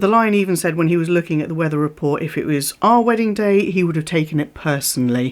The Lion even said when he was looking at the weather report, if it was our wedding day, he would have taken it personally.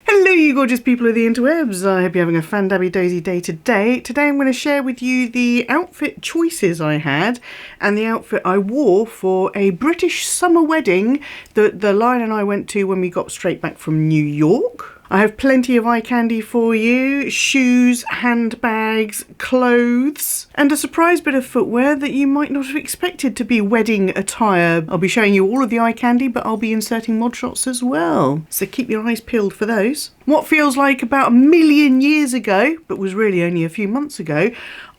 Hello you gorgeous people of the interwebs, I hope you're having a fan-dabby-dozy day today. Today I'm going to share with you the outfit choices I had and the outfit I wore for a British summer wedding that the Lion and I went to when we got straight back from New York. I have plenty of eye candy for you, shoes, handbags, clothes, and a surprise bit of footwear that you might not have expected to be wedding attire. I'll be showing you all of the eye candy, but I'll be inserting mod shots as well. So keep your eyes peeled for those. What feels like about 1,000,000 years ago, but was really only a few months ago,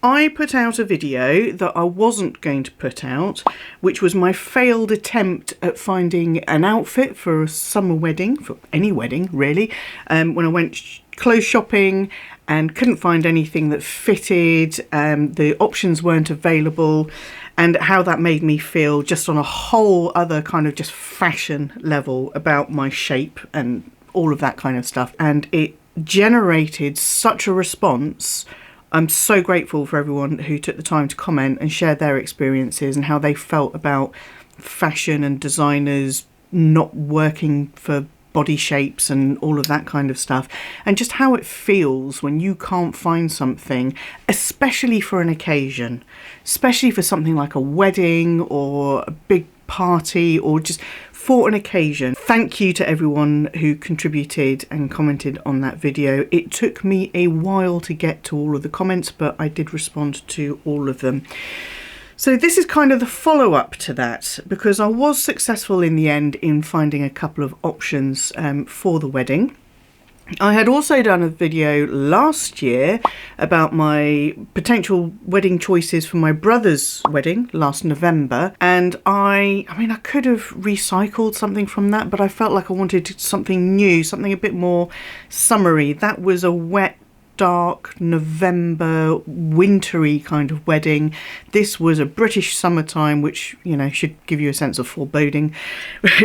I put out a video that I wasn't going to put out, which was my failed attempt at finding an outfit for a summer wedding, for any wedding really, when I went clothes shopping and couldn't find anything that fitted, the options weren't available, and how that made me feel just on a whole other kind of just fashion level about my shape and all of that kind of stuff. And it generated such a response. I'm so grateful for everyone who took the time to comment and share their experiences and how they felt about fashion and designers not working for body shapes and all of that kind of stuff, and just how it feels when you can't find something, especially for an occasion, especially for something like a wedding or a big party or just for an occasion. Thank you to everyone who contributed and commented on that video. It took me a while to get to all of the comments, but I did respond to all of them. So this is kind of the follow-up to that, because I was successful in the end in finding a couple of options for the wedding. I had also done a video last year about my potential wedding choices for my brother's wedding last November, and I mean I could have recycled something from that, but I felt like I wanted something new, something a bit more summery. That was a wet, dark November wintry kind of wedding. This was a British summertime, which, you know, should give you a sense of foreboding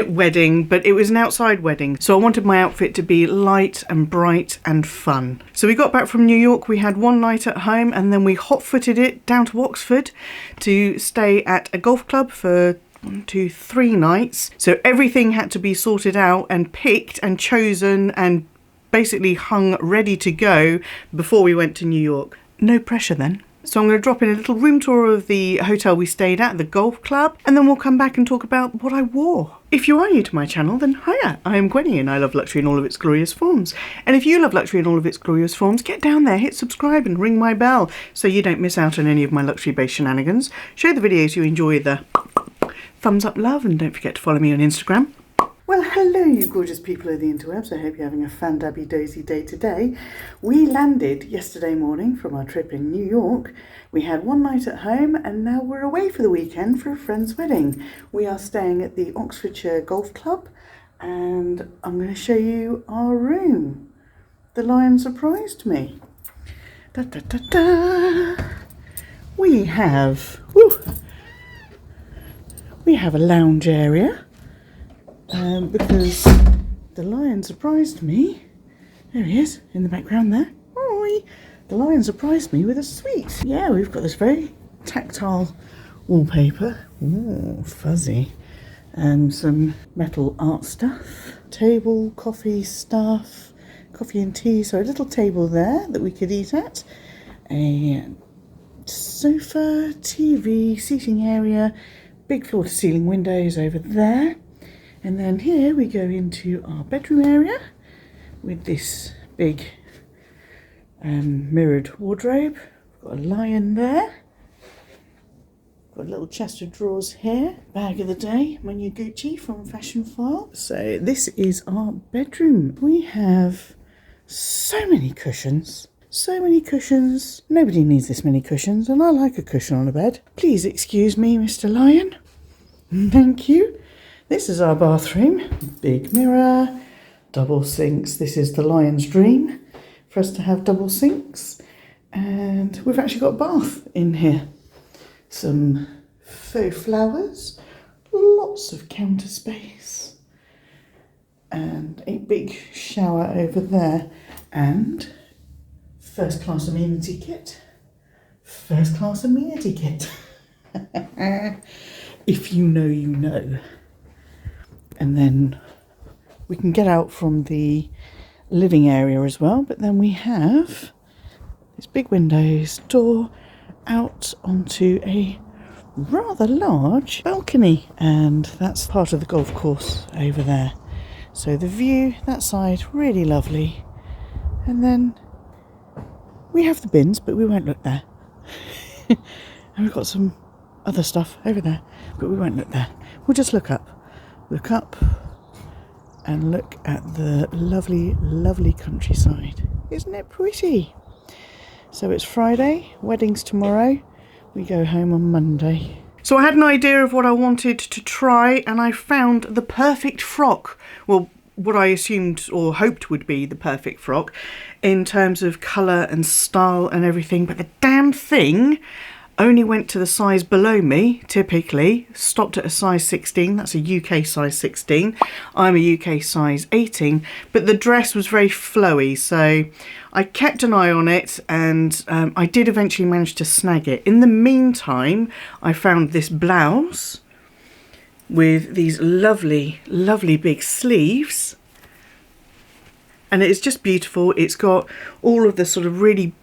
wedding, but it was an outside wedding, so I wanted my outfit to be light and bright and fun. So we got back from New York, we had one night at home, and then we hot-footed it down to Oxford to stay at a golf club for 1, 2, 3 nights. So everything had to be sorted out and picked and chosen and basically hung ready to go before we went to New York. No pressure then. So I'm going to drop in a little room tour of the hotel we stayed at, the golf club, and then we'll come back and talk about what I wore. If you are new to my channel, then hiya, I am Gwenny and I love luxury in all of its glorious forms. And if you love luxury in all of its glorious forms, get down there, hit subscribe and ring my bell so you don't miss out on any of my luxury-based shenanigans. Show the videos you enjoy the thumbs up love, and don't forget to follow me on Instagram. Well, hello you gorgeous people of the interwebs, I hope you're having a fan-dabby-dozy day today. We landed yesterday morning from our trip in New York. We had one night at home and now we're away for the weekend for a friend's wedding. We are staying at the Oxfordshire Golf Club and I'm going to show you our room. The Lion surprised me. Da, da, da, da. We have a lounge area. Because the Lion surprised me. There he is in the background there. Hi. The Lion surprised me with a suite. Yeah, we've got this very tactile wallpaper. Ooh, fuzzy. Some metal art stuff. Table, coffee stuff. Coffee and tea. So a little table there that we could eat at. A sofa, TV, seating area. Big floor-to-ceiling windows over there. And then here we go into our bedroom area with this big mirrored wardrobe. We've got a Lion there. Got a little chest of drawers here. Bag of the day, my new Gucci from Fashion File. So this is our bedroom. We have so many cushions. So many cushions. Nobody needs this many cushions, and I like a cushion on a bed. Please excuse me, Mr. Lion. Thank you. This is our bathroom, big mirror, double sinks. This is the Lion's dream for us to have double sinks. And we've actually got a bath in here. Some faux flowers, lots of counter space, and a big shower over there. And First class amenity kit. First class amenity kit. If you know, you know. And then we can get out from the living area as well, but then we have these big windows, door out onto a rather large balcony, and that's part of the golf course over there. So the view, that side, really lovely. And then we have the bins, but we won't look there. And we've got some other stuff over there, but we won't look there. We'll just look up and look at the lovely, lovely countryside. Isn't it pretty? So it's Friday, wedding's tomorrow. We go home on Monday. So I had an idea of what I wanted to try, and I found the perfect frock. Well, what I assumed or hoped would be the perfect frock in terms of colour and style and everything, but the damn thing only went to the size below me, typically, stopped at a size 16, that's a UK size 16, I'm a UK size 18, but the dress was very flowy, so I kept an eye on it, and I did eventually manage to snag it. In the meantime, I found this blouse with these lovely, lovely big sleeves, and it's just beautiful. It's got all of the sort of really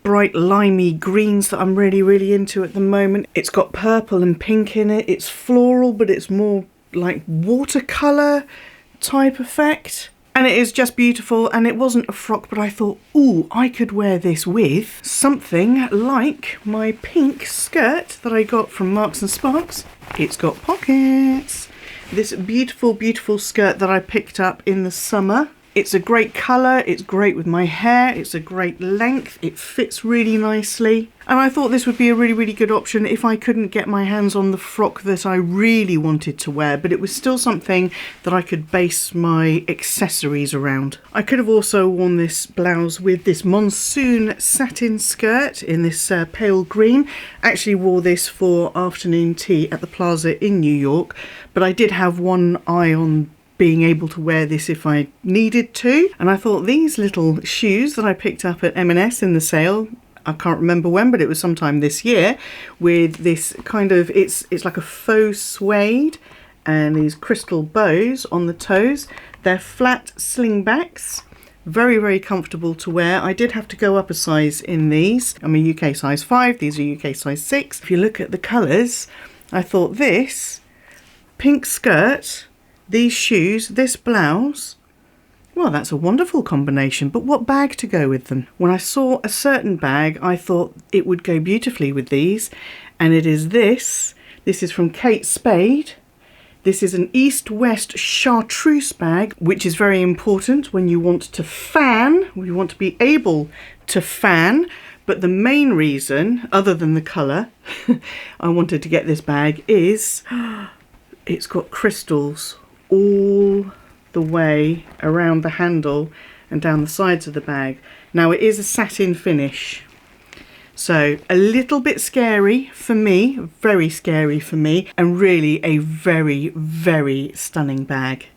bright limey greens that I'm really, really into at the moment. It's got purple and pink in it. It's floral, but it's more like watercolour type effect. And it is just beautiful, and it wasn't a frock, but I thought, ooh, I could wear this with something like my pink skirt that I got from Marks and Sparks. It's got pockets. This beautiful, beautiful skirt that I picked up in the summer. It's a great colour, it's great with my hair, it's a great length, it fits really nicely. And I thought this would be a really, really good option if I couldn't get my hands on the frock that I really wanted to wear, but it was still something that I could base my accessories around. I could have also worn this blouse with this monsoon satin skirt in this pale green. Actually wore this for afternoon tea at the Plaza in New York, but I did have one eye on being able to wear this if I needed to. And I thought these little shoes that I picked up at M&S in the sale, I can't remember when, but it was sometime this year, with this kind of, it's like a faux suede and these crystal bows on the toes. They're flat slingbacks, very, very comfortable to wear. I did have to go up a size in these. I'm a UK size 5, these are UK size 6. If you look at the colours, I thought this pink skirt, these shoes, this blouse, well, that's a wonderful combination, but what bag to go with them? When I saw a certain bag, I thought it would go beautifully with these, and it is this. This is from Kate Spade. This is an east-west chartreuse bag, which is very important when you want to fan, when you want to be able to fan. But the main reason, other than the colour, I wanted to get this bag is it's got crystals all the way around the handle and down the sides of the bag. Now it is a satin finish, so a little bit scary for me, very scary for me, and really a very, very stunning bag.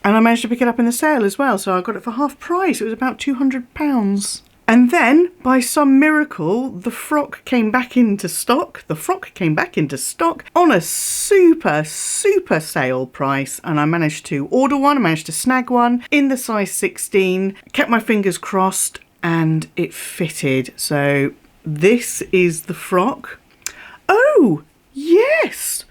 And I managed to pick it up in the sale as well, so I got it for half price. It was about £200. And then, by some miracle, the frock came back into stock. The frock came back into stock on a super, super sale price. And I managed to order one, I managed to snag one in the size 16, kept my fingers crossed, and it fitted. So this is the frock. Oh, yes!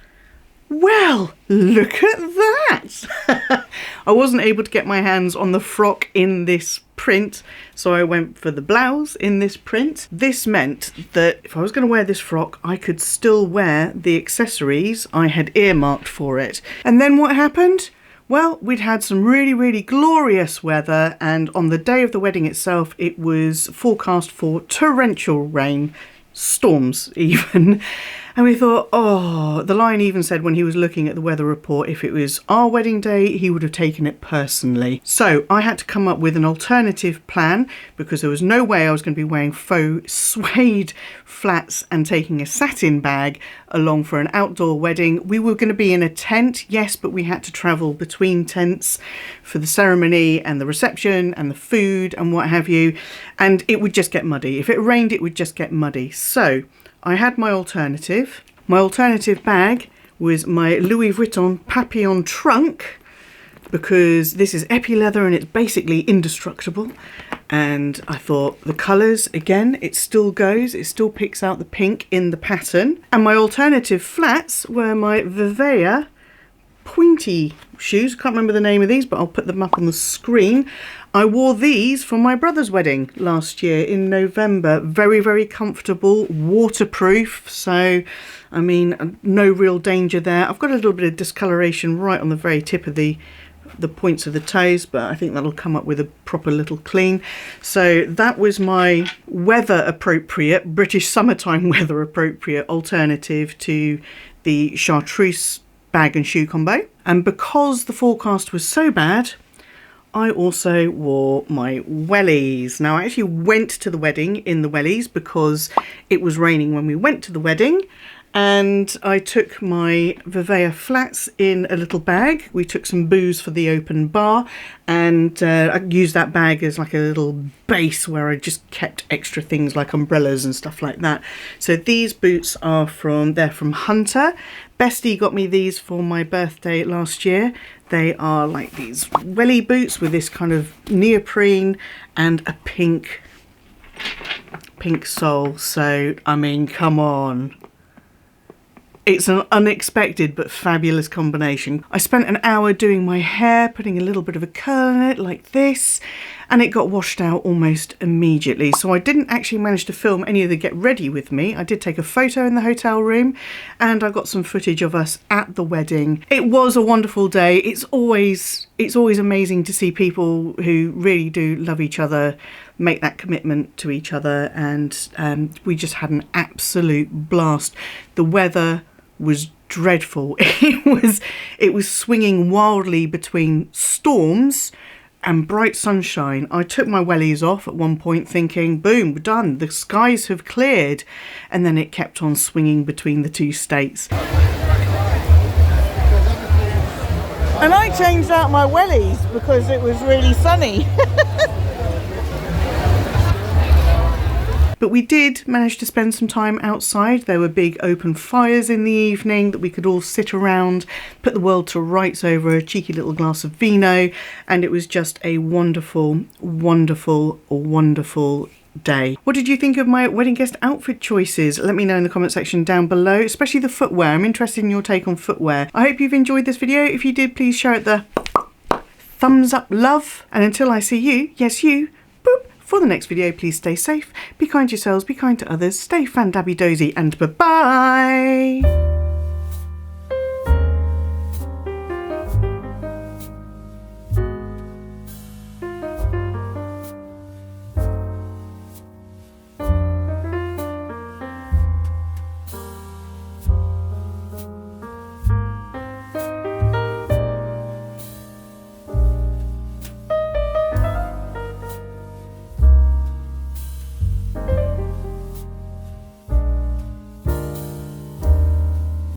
Well, look at that! I wasn't able to get my hands on the frock in this print, so I went for the blouse in this print. This meant that if I was going to wear this frock, I could still wear the accessories I had earmarked for it. And then what happened? Well, we'd had some really, really glorious weather, and on the day of the wedding itself, it was forecast for torrential rain, storms even. And we thought, oh, the Lion even said when he was looking at the weather report, if it was our wedding day, he would have taken it personally. So I had to come up with an alternative plan because there was no way I was going to be wearing faux suede flats and taking a satin bag along for an outdoor wedding. We were going to be in a tent, yes, but we had to travel between tents for the ceremony and the reception and the food and what have you. And it would just get muddy. If it rained, it would just get muddy. So I had my alternative. My alternative bag was my Louis Vuitton Papillon trunk, because this is epi leather and it's basically indestructible. And I thought the colours, again, it still goes, it still picks out the pink in the pattern. And my alternative flats were my Vivea pointy shoes. Can't remember the name of these, but I'll put them up on the screen. I wore these for my brother's wedding last year in November. Very, very comfortable, waterproof. So, I mean, no real danger there. I've got a little bit of discoloration right on the very tip of the points of the toes, but I think that'll come up with a proper little clean. So that was my weather appropriate, British summertime weather appropriate alternative to the chartreuse bag and shoe combo. And because the forecast was so bad, I also wore my wellies. Now I actually went to the wedding in the wellies because it was raining when we went to the wedding, and I took my Vivea flats in a little bag. We took some booze for the open bar, and I used that bag as like a little base where I just kept extra things like umbrellas and stuff like that. So these boots are they're from Hunter. Bestie got me these for my birthday last year. They are like these welly boots with this kind of neoprene and a pink sole. So, I mean, come on. It's an unexpected but fabulous combination. I spent an hour doing my hair, putting a little bit of a curl in it like this, and it got washed out almost immediately. So I didn't actually manage to film any of the get ready with me. I did take a photo in the hotel room, and I got some footage of us at the wedding. It was a wonderful day. It's always amazing to see people who really do love each other make that commitment to each other, and we just had an absolute blast. The weather was dreadful. It was swinging wildly between storms and bright sunshine. I took my wellies off at one point thinking, boom, we're done, the skies have cleared, and then it kept on swinging between the two states. And I changed out my wellies because it was really sunny. But we did manage to spend some time outside. There were big open fires in the evening that we could all sit around, put the world to rights over a cheeky little glass of vino, and it was just a wonderful, wonderful, wonderful day. What did you think of my wedding guest outfit choices? Let me know in the comment section down below, especially the footwear. I'm interested in your take on footwear. I hope you've enjoyed this video. If you did, please show it the thumbs up love. And until I see you, yes you, boop, for the next video, please stay safe, be kind to yourselves, be kind to others, stay fan-dabby-dozy, and bye-bye!